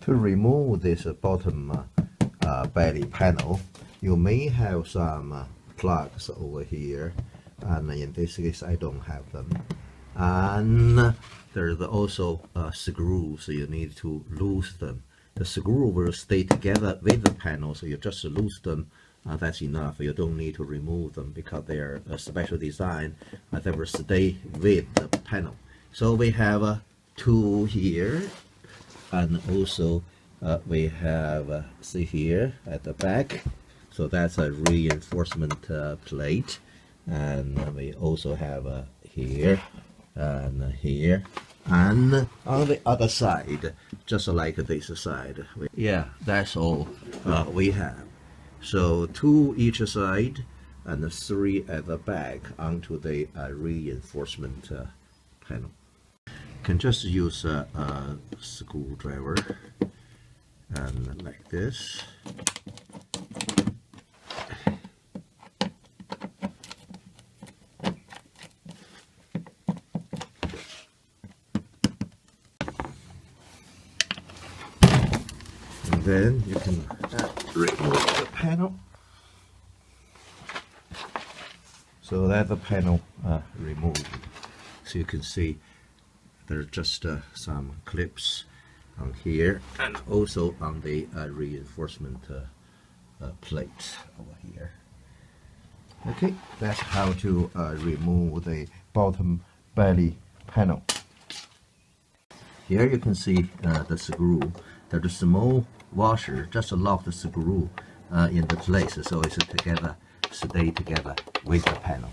To remove this bottom belly panel, you may have some plugs over here, and in this case I don't have them. And there's also screws, so you need to loose them. The screw will stay together with the panel, so you just loose them. That's enough. You don't need to remove them because they are a special design that will stay with the panel. So we have two here, and also we have see here at the back. So that's a reinforcement plate, and we also have here and here, and on the other side, just like this side. Yeah, that's all we have. So two each side and three at the back onto the reinforcement panel. Can just use a screwdriver and like this. And then you can remove the panel. So that the panel removed. So you can see there are just some clips on here and also on the reinforcement plate over here. Okay, that's how to remove the bottom belly panel. Here you can see the screw. There's a small washer just lock the screw in the place, so it's together, stay together with the panel.